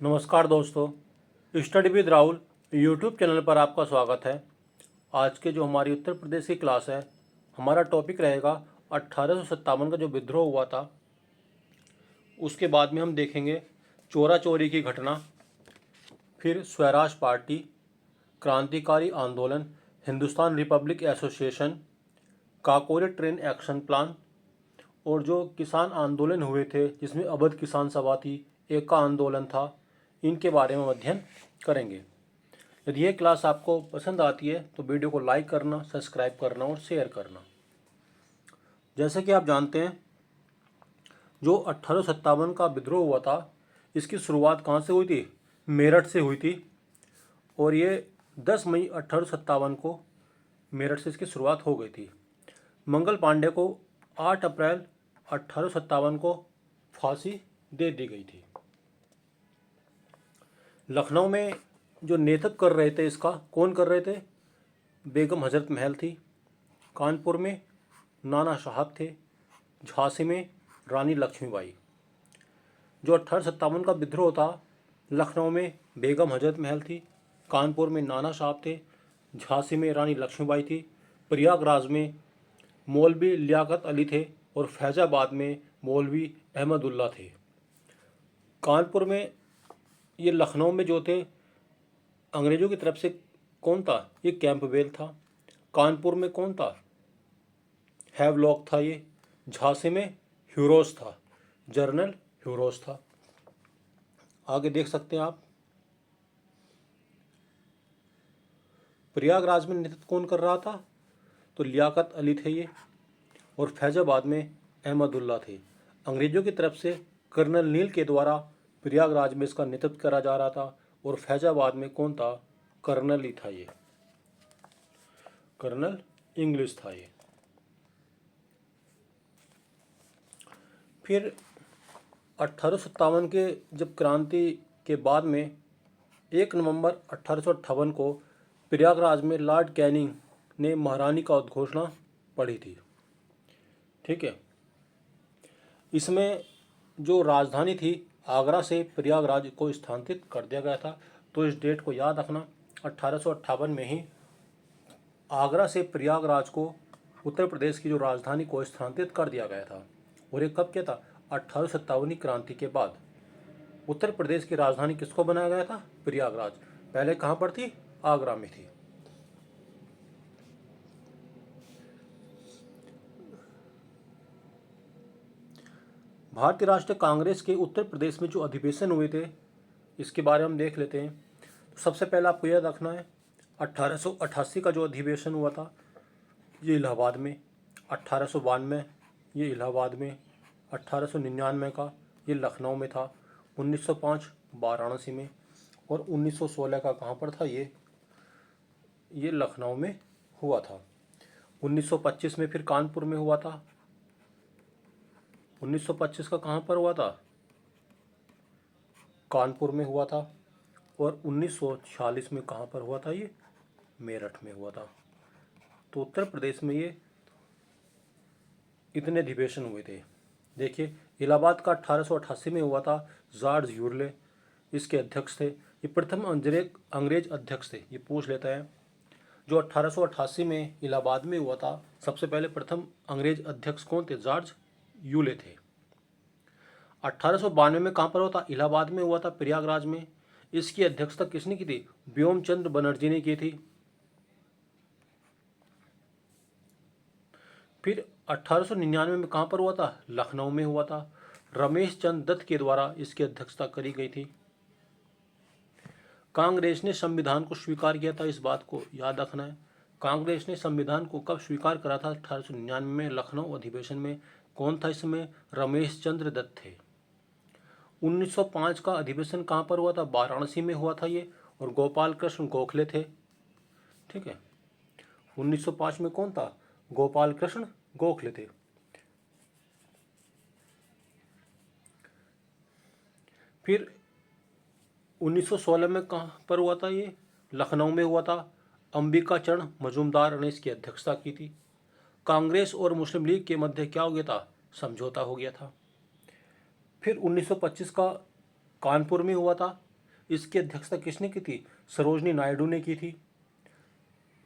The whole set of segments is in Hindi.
नमस्कार दोस्तों, study with Rahul YouTube channel पर आपका स्वागत है। आज के जो हमारी उत्तर प्रदेश की क्लास है, हमारा टॉपिक रहेगा 1857 का जो विद्रोह हुआ था। उसके बाद में हम देखेंगे चोरा चोरी की घटना, फिर स्वराज पार्टी, क्रांतिकारी आंदोलन, Hindustan Republic association, Kakori train action plan और जो किसान आंदोलन हुए थे जिसमें अवध किसान सभा थी, एक का आंदोलन था, इनके बारे में अध्ययन करेंगे। यदि यह क्लास आपको पसंद आती है तो वीडियो को लाइक करना, सब्सक्राइब करना और शेयर करना। जैसे कि आप जानते हैं, जो 1857 का विद्रोह हुआ था, इसकी शुरुआत कहाँ से हुई थी? मेरठ से हुई थी। और ये 10 मई 1857 को मेरठ से इसकी शुरुआत हो गई थी। मंगल पांडे को 8 अप्रैल 1857 को फांसी दे दी गई थी। लखनऊ में जो नेतृत्व कर रहे थे, इसका कौन कर रहे थे? बेगम हजरत महल थी। कानपुर में नाना साहब थे। झांसी में रानी लक्ष्मीबाई। जो 1857 का विद्रोह था, लखनऊ में बेगम हजरत महल थी, कानपुर में नाना साहब थे, झांसी में रानी लक्ष्मीबाई थी, प्रयागराज में मौलवी लियाकत अली थे और फैजाबाद में मौलवी अहमदुल्ला थे। कानपुर में, ये लखनऊ में जो थे अंग्रेज़ों की तरफ से कौन था? ये कैंपबेल था। कानपुर में कौन था? हैवलॉक था। ये झांसी में ह्यूरोस था, जनरल ह्यूरोस था। आगे देख सकते हैं आप। प्रयागराज में नेतृत्व कौन कर रहा था? तो लियाकत अली थे ये। और फैजाबाद में अहमदुल्ला थे। अंग्रेज़ों की तरफ से कर्नल नील के द्वारा प्रयागराज में इसका नेतृत्व करा जा रहा था। और फैजाबाद में कौन था? कर्नल ही था ये, कर्नल इंग्लिश था ये। फिर 1857 के जब क्रांति के बाद में 1 नवंबर 1858 को प्रयागराज में लॉर्ड कैनिंग ने महारानी का उद्घोषणा पढ़ी थी। ठीक है। इसमें जो राजधानी थी, आगरा से प्रयागराज को स्थानांतरित कर दिया गया था। तो इस डेट को याद रखना, 1858 में ही आगरा से प्रयागराज को उत्तर प्रदेश की जो राजधानी को स्थानांतरित कर दिया गया था। और ये कब किया था? 1857 की क्रांति के बाद उत्तर प्रदेश की राजधानी किसको बनाया गया था? प्रयागराज। पहले कहाँ पर थी? आगरा में थी। भारतीय राष्ट्रीय कांग्रेस के उत्तर प्रदेश में जो अधिवेशन हुए थे, इसके बारे में हम देख लेते हैं। तो सबसे पहले आपको याद रखना है, 1888 का जो अधिवेशन हुआ था, ये इलाहाबाद में। 1892 ये इलाहाबाद में। 1899 का ये लखनऊ में था। 1905 वाराणसी में। और 1916 का कहाँ पर था? ये लखनऊ में हुआ था। 1925 में फिर कानपुर में हुआ था। 1925 का कहाँ पर हुआ था? कानपुर में हुआ था। और 1946 में कहाँ पर हुआ था? ये मेरठ में हुआ था। तो उत्तर प्रदेश में ये इतने अधिवेशन हुए थे। देखिए, इलाहाबाद का 1888 में हुआ था। जॉर्ज यूर्ले इसके अध्यक्ष थे। ये प्रथम अंग्रेज अध्यक्ष थे। ये पूछ लेता है। जो 1888 में इलाहाबाद में हुआ था, सबसे पहले प्रथम अंग्रेज अध्यक्ष कौन थे? जॉर्ज यूले थे। 1892 में कहाँ पर हुआ था? इलाहाबाद में हुआ था, प्रयागराज में। इसकी अध्यक्षता किसने की थी? व्योमचंद्र बनर्जी ने की थी। फिर 1899 में कहाँ पर हुआ था? लखनऊ में हुआ था। रमेश चंद्र दत्त के द्वारा इसकी अध्यक्षता करी गई थी। कांग्रेस ने संविधान को स्वीकार किया था, इस बात को याद रखना है। कांग्रेस ने संविधान को कब स्वीकार करा था? 1899 में लखनऊ अधिवेशन में। कौन था इसमें? रमेश चंद्र दत्त थे। 1905 का अधिवेशन कहाँ पर हुआ था? वाराणसी में हुआ था ये। और गोपाल कृष्ण गोखले थे। ठीक है। 1905 में कौन था? गोपाल कृष्ण गोखले थे। फिर 1916 में कहाँ पर हुआ था? ये लखनऊ में हुआ था। अंबिका चरण मजूमदार ने इसकी अध्यक्षता की थी। कांग्रेस और मुस्लिम लीग के मध्य क्या हो गया था? समझौता हो गया था। फिर 1925 का कानपुर में हुआ था। इसकी अध्यक्षता किसने की थी? सरोजनी नायडू ने की थी।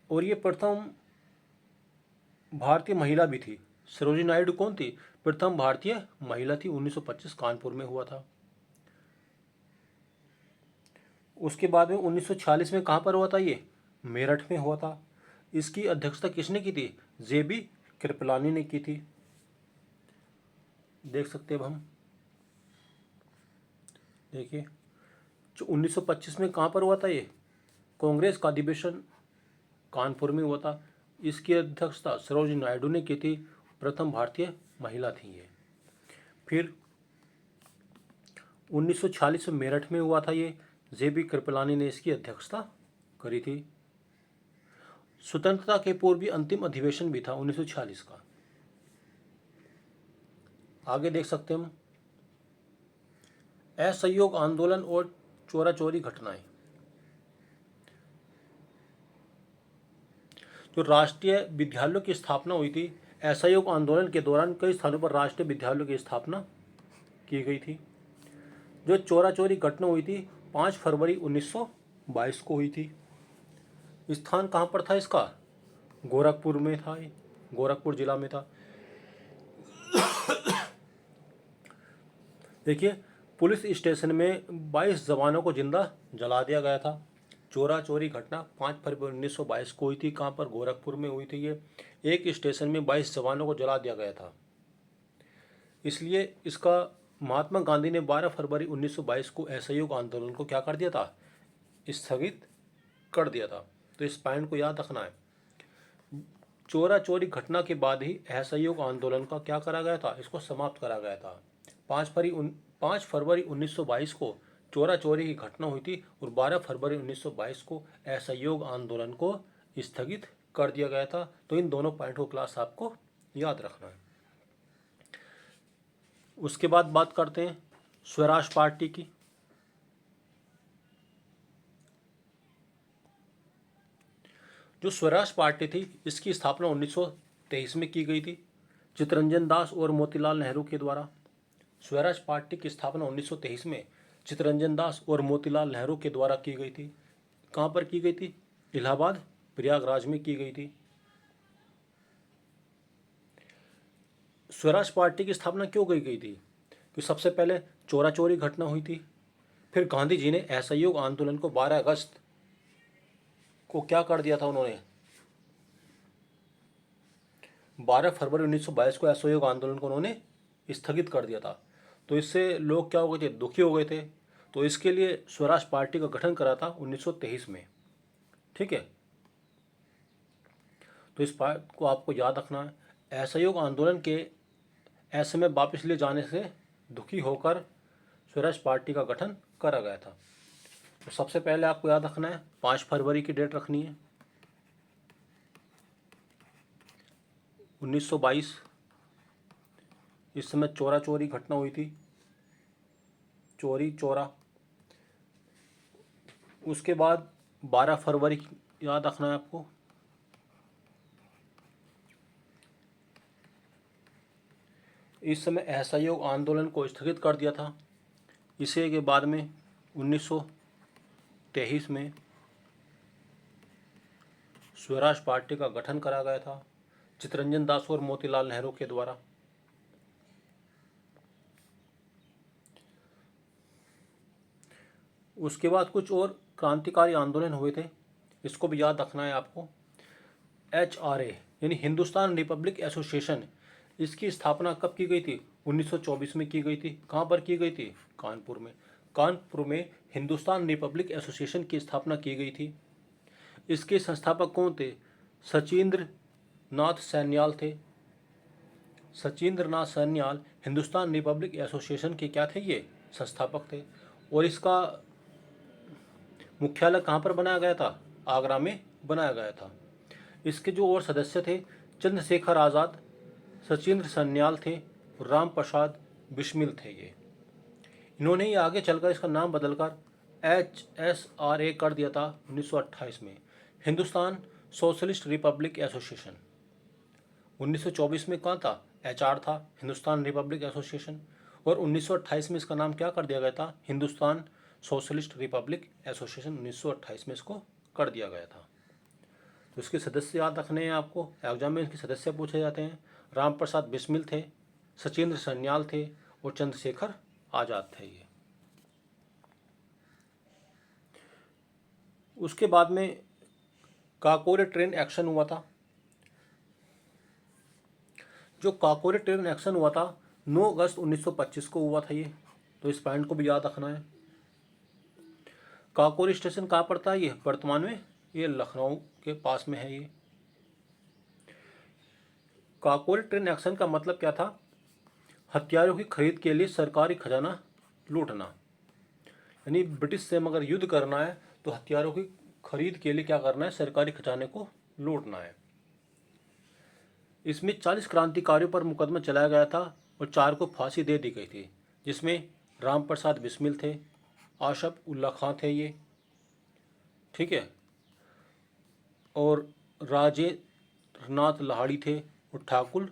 और ये प्रथम भारतीय महिला भी थी। सरोजिनी नायडू कौन थी? प्रथम भारतीय महिला थी। 1925 कानपुर में हुआ था। उसके बाद में 1946 में कहाँ पर हुआ था? ये मेरठ में हुआ था। इसकी अध्यक्षता किसने की थी? जेबी कृपलानी ने की थी। देख सकते हैं अब हम, देखिए 1925 में कहाँ पर हुआ था? ये कांग्रेस का अधिवेशन कानपुर में हुआ था। इसकी अध्यक्षता सरोजिनी नायडू ने की थी। प्रथम भारतीय महिला थी ये। फिर 1946 में मेरठ में हुआ था ये। जेबी कृपलानी ने इसकी अध्यक्षता करी थी। स्वतंत्रता के पूर्व भी अंतिम अधिवेशन भी था 1946 का। आगे देख सकते हैं हम, असहयोग आंदोलन और चोरा चोरी घटनाएं। जो राष्ट्रीय विद्यालयों की स्थापना हुई थी, असहयोग आंदोलन के दौरान कई स्थानों पर राष्ट्रीय विद्यालयों की स्थापना की गई थी। जो चोरा चोरी घटना हुई थी 5 फरवरी 1922 को हुई थी। स्थान कहाँ पर था इसका? गोरखपुर में था। ये गोरखपुर जिला में था। देखिए, पुलिस स्टेशन में 22 जवानों को जिंदा जला दिया गया था। चोरा चोरी घटना 5 फरवरी 1922 को हुई थी। कहाँ पर? गोरखपुर में हुई थी ये। एक स्टेशन में 22 जवानों को जला दिया गया था। इसलिए इसका महात्मा गांधी ने 12 फरवरी 1922 को असहयोग आंदोलन को क्या कर दिया था? स्थगित कर दिया था। तो इस पॉइंट को याद रखना है। चोरा चोरी घटना के बाद ही असहयोग आंदोलन का क्या करा गया था? इसको समाप्त करा गया था। 5 फरवरी 1922 को चोरा चोरी की घटना हुई थी और 12 फरवरी 1922 को असहयोग आंदोलन को स्थगित कर दिया गया था। तो इन दोनों पॉइंट को क्लास आपको याद रखना है। उसके बाद बात करते हैं स्वराज पार्टी की। जो स्वराज पार्टी थी, इसकी स्थापना 1923 में की गई थी चित्तरंजन दास और मोतीलाल नेहरू के द्वारा। स्वराज पार्टी की स्थापना 1923 में चित्तरंजन दास और मोतीलाल नेहरू के द्वारा की गई थी। कहाँ पर की गई थी? इलाहाबाद प्रयागराज में की गई थी। स्वराज पार्टी की स्थापना क्यों की गई थी? कि सबसे पहले चोरा चोरी घटना हुई थी। फिर गांधी जी ने असहयोग आंदोलन को 12 अगस्त को क्या कर दिया था? उन्होंने 12 फरवरी 1922 को असहयोग आंदोलन को उन्होंने स्थगित कर दिया था। तो इससे लोग क्या हो गए थे? दुखी हो गए थे। तो इसके लिए स्वराज पार्टी का गठन करा था 1923 में। ठीक है, तो इस बात को आपको याद रखना है। असहयोग आंदोलन के ऐसे में वापस लिए जाने से दुखी होकर स्वराज पार्टी का गठन करा गया था। तो सबसे पहले आपको याद रखना है 5 फरवरी की डेट रखनी है 1922। इस समय चोरा चोरी घटना हुई थी, चोरी चोरा। उसके बाद 12 फरवरी याद रखना है आपको। इस समय असहयोग आंदोलन को स्थगित कर दिया था। इसी के बाद में 1923 में स्वराज पार्टी का गठन करा गया था चित्तरंजन दास और मोतीलाल नेहरू के द्वारा। उसके बाद कुछ और क्रांतिकारी आंदोलन हुए थे, इसको भी याद रखना है आपको। HRA यानी हिंदुस्तान रिपब्लिक एसोसिएशन, इसकी स्थापना कब की गई थी? 1924 में की गई थी। कहाँ पर की गई थी? कानपुर में। कानपुर में हिंदुस्तान रिपब्लिक एसोसिएशन की स्थापना की गई थी। इसके संस्थापक कौन थे? सचिंद्र नाथ सैन्याल थे। सचिंद्र नाथ सैन्याल हिंदुस्तान रिपब्लिक एसोसिएशन के क्या थे? ये संस्थापक थे। और इसका मुख्यालय कहाँ पर बनाया गया था? आगरा में बनाया गया था। इसके जो और सदस्य थे, चंद्रशेखर आज़ाद, सचिंद्र सन्याल थे, राम प्रसाद बिस्मिल थे। ये इन्होंने ही आगे चलकर इसका नाम बदलकर HSRA कर दिया था 1928 में, हिंदुस्तान सोशलिस्ट रिपब्लिक एसोसिएशन। 1924 में कहाँ था? HR था, हिंदुस्तान रिपब्लिक एसोसिएशन। और 1928 में इसका नाम क्या कर दिया गया था? हिंदुस्तान सोशलिस्ट रिपब्लिक एसोसिएशन 1928 में इसको कर दिया गया था। तो इसके सदस्य याद रखने हैं आपको, एग्जाम में इनके सदस्य पूछे जाते हैं। राम प्रसाद बिस्मिल थे, सचिंद्र सन्याल थे और चंद्रशेखर आज़ाद थे ये। उसके बाद में काकोरी ट्रेन एक्शन हुआ था। जो काकोरी ट्रेन एक्शन हुआ था 9 अगस्त 1925 को हुआ था ये, तो इस पॉइंट को भी याद रखना है। काकोरी स्टेशन कहाँ पड़ता है? ये वर्तमान में ये लखनऊ के पास में है ये। काकोरी ट्रेन एक्शन का मतलब क्या था? हथियारों की खरीद के लिए सरकारी खजाना लूटना, यानी ब्रिटिश से अगर युद्ध करना है तो हथियारों की खरीद के लिए क्या करना है? सरकारी खजाने को लूटना है। इसमें 40 क्रांतिकारियों पर मुकदमा चलाया गया था और 4 को फांसी दे दी गई थी, जिसमें राम प्रसाद बिस्मिल थे, आशफ उल्ला खां थे ये, ठीक है, और राजेंद्र नाथ लाहिड़ी थे और ठाकुर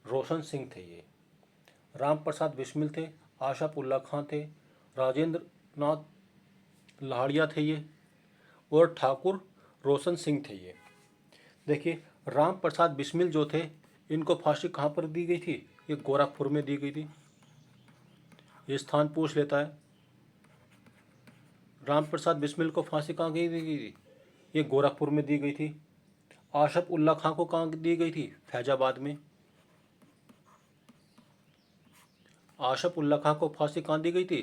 रोशन सिंह थे ये। राम प्रसाद बिस्मिल थे, आशफ उल्ला खां थे, राजेंद्र नाथ लाहिड़िया थे ये और ठाकुर रोशन सिंह थे ये। देखिए राम प्रसाद बिस्मिल जो थे इनको फांसी कहाँ पर दी गई थी? ये गोरखपुर में दी गई थी। ये स्थान पूछ लेता है। राम प्रसाद बिस्मिल को फांसी कहाँ दी गई थी? ये गोरखपुर में दी गई थी। आशफ उल्ला खां को कहाँ दी गई थी? फैजाबाद में। आशफ उल्ला खां को फांसी कहाँ दी गई थी?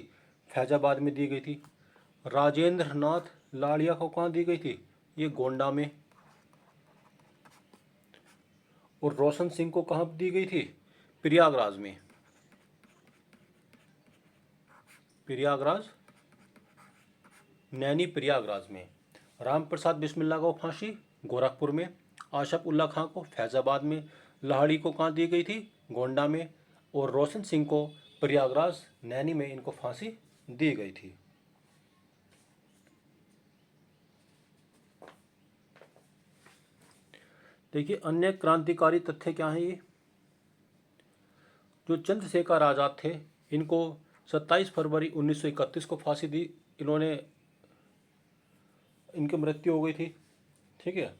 फैजाबाद में दी गई थी। राजेंद्र नाथ लाहिड़िया को कहाँ दी गई थी? ये गोंडा में। और रोशन सिंह को कहाँ दी गई थी? प्रयागराज में। प्रयागराज, नैनी प्रयागराज में। राम प्रसाद बिस्मिल्ला को फांसी गोरखपुर में, आशफ उल्ला खां को फैजाबाद में, लाहिड़ी को कहाँ दी गई थी? गोंडा में, और रोशन सिंह को प्रयागराज नैनी में इनको फांसी दी गई थी। देखिए अन्य क्रांतिकारी तथ्य क्या हैं? ये जो चंद्रशेखर आज़ाद थे इनको 27 फरवरी 1931 को फांसी दी, इन्होंने इनकी मृत्यु हो गई थी, ठीक है।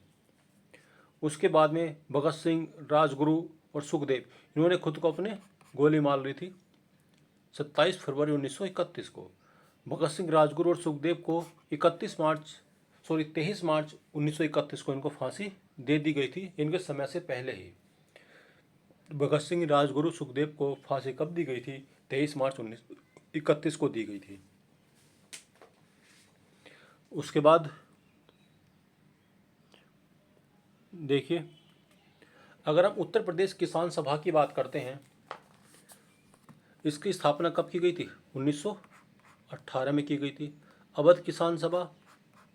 उसके बाद में भगत सिंह, राजगुरु और सुखदेव इन्होंने खुद को अपने गोली मार ली थी 27 फरवरी 1931 को। भगत सिंह, राजगुरु और सुखदेव को 23 मार्च 1931 को इनको फांसी दे दी गई थी, इनके समय से पहले ही। भगत सिंह, राजगुरु, सुखदेव को फांसी कब दी गई थी? 23 मार्च 1931 को दी गई थी। उसके बाद देखिए अगर हम उत्तर प्रदेश किसान सभा की बात करते हैं, इसकी स्थापना कब की गई थी? 1918 में की गई थी। अवध किसान सभा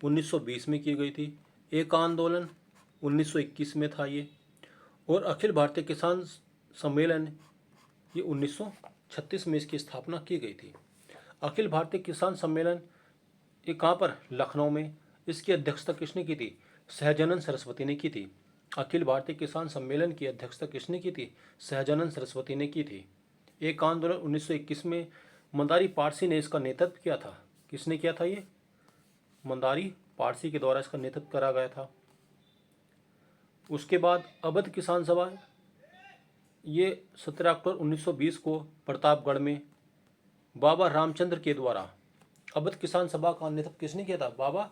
1920 में की गई थी। एक आंदोलन 1921 में था ये, और अखिल भारतीय किसान सम्मेलन ये 1936 में इसकी स्थापना की गई थी। अखिल भारतीय किसान सम्मेलन ये कहाँ पर? लखनऊ में। इसकी अध्यक्षता किसने की थी? सहजानंद सरस्वती ने की थी। अखिल भारतीय किसान सम्मेलन की अध्यक्षता किसने की थी? सहजानंद सरस्वती ने की थी। एक आंदोलन 1921 में मंदारी पारसी ने इसका नेतृत्व किया था। किसने किया था? ये मंदारी पारसी के द्वारा इसका नेतृत्व करा गया था। उसके बाद अवध किसान सभा ये 17 अक्टूबर 1920 को प्रतापगढ़ में बाबा रामचंद्र के द्वारा, अवध किसान सभा का नेतृत्व किसने किया था? बाबा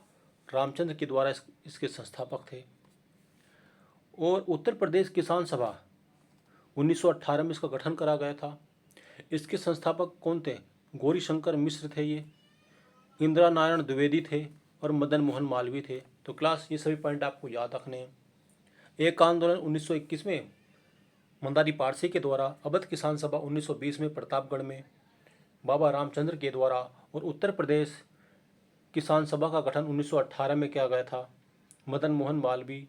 रामचंद्र के द्वारा इसके संस्थापक थे। और उत्तर प्रदेश किसान सभा 1918 में इसका गठन करा गया था। इसके संस्थापक कौन थे? गौरी शंकर मिश्र थे ये, इंदिरा नारायण द्विवेदी थे और मदन मोहन मालवीय थे। तो क्लास ये सभी पॉइंट आपको याद रखने हैं। एक आंदोलन 1921 में मंदारी पारसी के द्वारा, अवध किसान सभा 1920 में प्रतापगढ़ में बाबा रामचंद्र के द्वारा, और उत्तर प्रदेश किसान सभा का गठन 1918 में किया गया था मदन मोहन मालवीय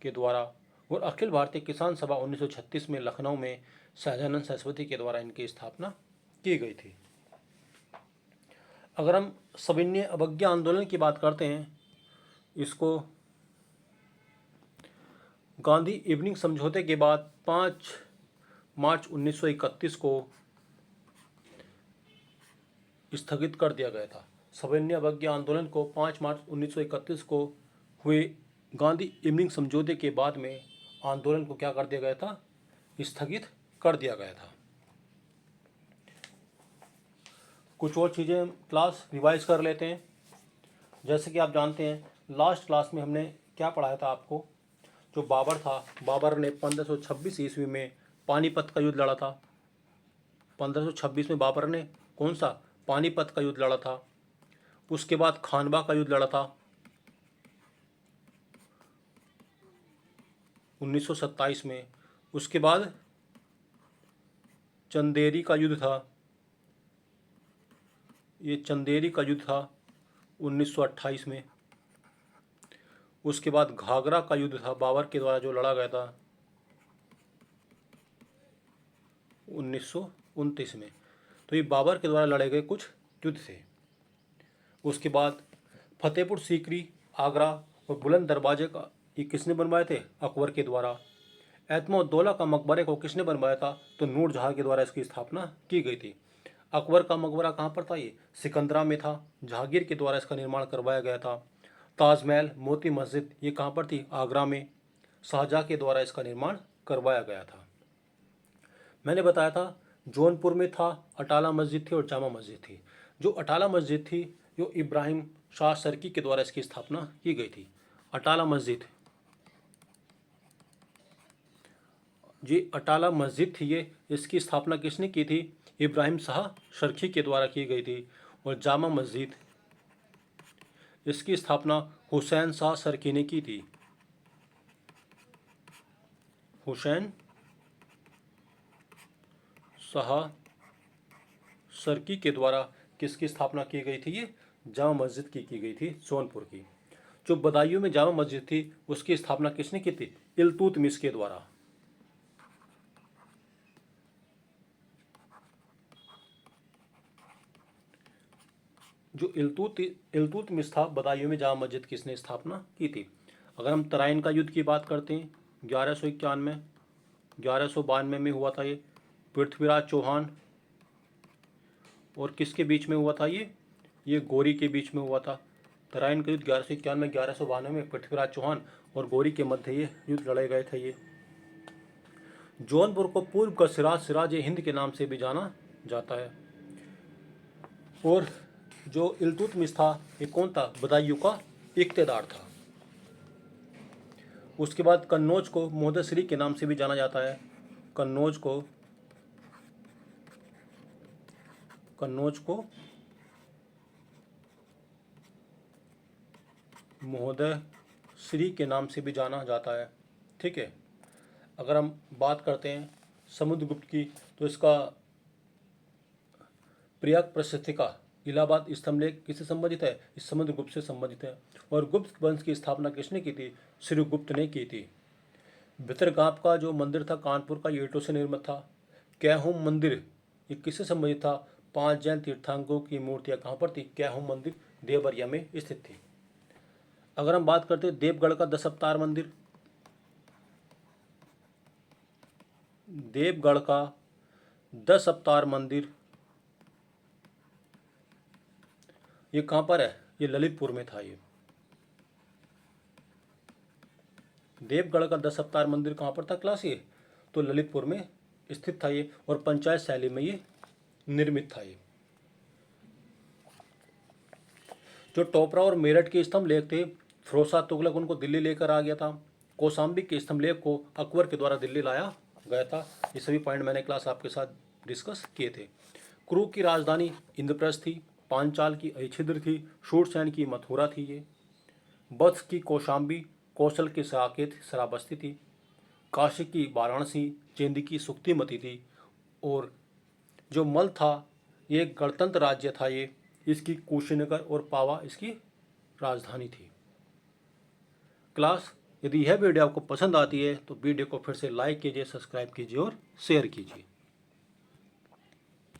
के द्वारा, और अखिल भारतीय किसान सभा 1936 में लखनऊ में सहजानंद सरस्वती के द्वारा इनकी स्थापना की गई थी। अगर हम सविनय अवज्ञा आंदोलन की बात करते हैं, इसको गांधी इवनिंग समझौते के बाद 5 मार्च 1931 को स्थगित कर दिया गया था। सविनय अवज्ञा आंदोलन को 5 मार्च 1931 को हुए गांधी इवनिंग समझौते के बाद में आंदोलन को क्या कर दिया गया था, स्थगित कर दिया गया था। कुछ और चीज़ें क्लास रिवाइज कर लेते हैं। जैसे कि आप जानते हैं लास्ट क्लास में हमने क्या पढ़ाया था आपको, जो बाबर था, बाबर ने 1526 ईस्वी में पानीपत का युद्ध लड़ा था। 1526 में बाबर ने कौन सा, पानीपत का युद्ध लड़ा था। उसके बाद खानवा का युद्ध लड़ा था 1927 में। उसके बाद चंदेरी का युद्ध था, ये चंदेरी का युद्ध था 1928 में। उसके बाद घाघरा का युद्ध था बाबर के द्वारा जो लड़ा गया था 1929 में। तो ये बाबर के द्वारा लड़े गए कुछ युद्ध थे। उसके बाद फतेहपुर सीकरी, आगरा और बुलंद दरवाजे का ये किसने बनवाए थे, अकबर के द्वारा। एतमोद्दौला का मकबरे को किसने बनवाया था, तो नूरजहां के द्वारा इसकी स्थापना की गई थी। अकबर का मकबरा कहाँ पर था, ये सिकंदरा में था, जहांगीर के द्वारा इसका निर्माण करवाया गया था। ताजमहल, मोती मस्जिद ये कहाँ पर थी, आगरा में, शाहजहाँ के द्वारा इसका निर्माण करवाया गया था। मैंने बताया था जौनपुर में था, अटाला मस्जिद थी और जामा मस्जिद थी। जो अटाला मस्जिद थी जो इब्राहिम शाह सरकी के द्वारा इसकी स्थापना की गई थी। अटाला मस्जिद, जी अटाला मस्जिद थी ये, इसकी स्थापना किसने की थी, इब्राहिम शाह सरकी के द्वारा की गई थी। और जामा मस्जिद, इसकी स्थापना हुसैन शाह सरकी ने की थी। हुसैन शाह सरकी के द्वारा किसकी स्थापना की गई थी, ये जामा मस्जिद की गई थी जौनपुर की। जो बदायूं में जामा मस्जिद थी उसकी स्थापना किसने की थी, इल्तुतमिश के द्वारा। जो इल्तुतमिश था, बदायूं में जामा मस्जिद किसने स्थापना की थी। अगर हम तराइन का युद्ध की बात करते हैं 1191 1192 में हुआ था ये, पृथ्वीराज चौहान और किसके बीच में हुआ था, ये गोरी के बीच में हुआ था। तराइन का युद्ध 1191 1192 में पृथ्वीराज चौहान और गोरी के मध्य ये युद्ध लड़े गए थे। ये जौनपुर को पूर्व का सिराज हिंद के नाम से भी जाना जाता है। और जो इल्तुतमिश था ये कौन था, बदायूं का इक्तेदार था। उसके बाद कन्नौज को मोहद्दसरी के नाम से भी जाना जाता है। कन्नौज को मोहद्दसरी के नाम से भी जाना जाता है। ठीक है। अगर हम बात करते हैं समुद्रगुप्त की, तो इसका प्रयाग प्रशस्तिका इलाहाबाद स्तंभलेख किससे संबंधित है, इस समुद्रगुप्त से संबंधित है। और गुप्त वंश की स्थापना किसने की थी, श्रीगुप्त ने की थी। भितरगांव का जो मंदिर था कानपुर का, ये ईंटों से निर्मित था। कैहूम मंदिर ये किससे संबंधित था, 5 जैन तीर्थंकरों की मूर्तियां कहाँ पर थी, कैहूम मंदिर देवरिया में स्थित थी। अगर हम बात करते हैं देवगढ़ का 10 अवतार मंदिर, देवगढ़ का 10 अवतार मंदिर ये कहाँ पर है, ये ललितपुर में था। ये देवगढ़ का 10 अवतार मंदिर कहाँ पर था क्लास, ये तो ललितपुर में स्थित था ये, और पंचायत शैली में ये निर्मित था। ये जो टोपरा और मेरठ के स्तंभ लेख थे, फिरोज शाह तुगलक उनको दिल्ली लेकर आ गया था। कौशाम्बी के स्तंभ लेख को अकबर के द्वारा दिल्ली लाया गया था। ये सभी पॉइंट मैंने क्लास आपके साथ डिस्कस किए थे। क्रू की राजधानी इंद्रप्रस्थ थी, पांचाल की अहिछिद्र थी, शूरसेन की मथुरा थी। ये वत्स की कौशाम्बी, कौशल की साकेत श्रावस्ती थी, काशी की वाराणसी, चेंदी की सुक्तिमती थी। और जो मल था ये एक गणतंत्र राज्य था। ये इसकी कुशीनगर और पावा इसकी राजधानी थी। क्लास यदि यह वीडियो आपको पसंद आती है तो वीडियो को फिर से लाइक कीजिए, सब्सक्राइब कीजिए और शेयर कीजिए।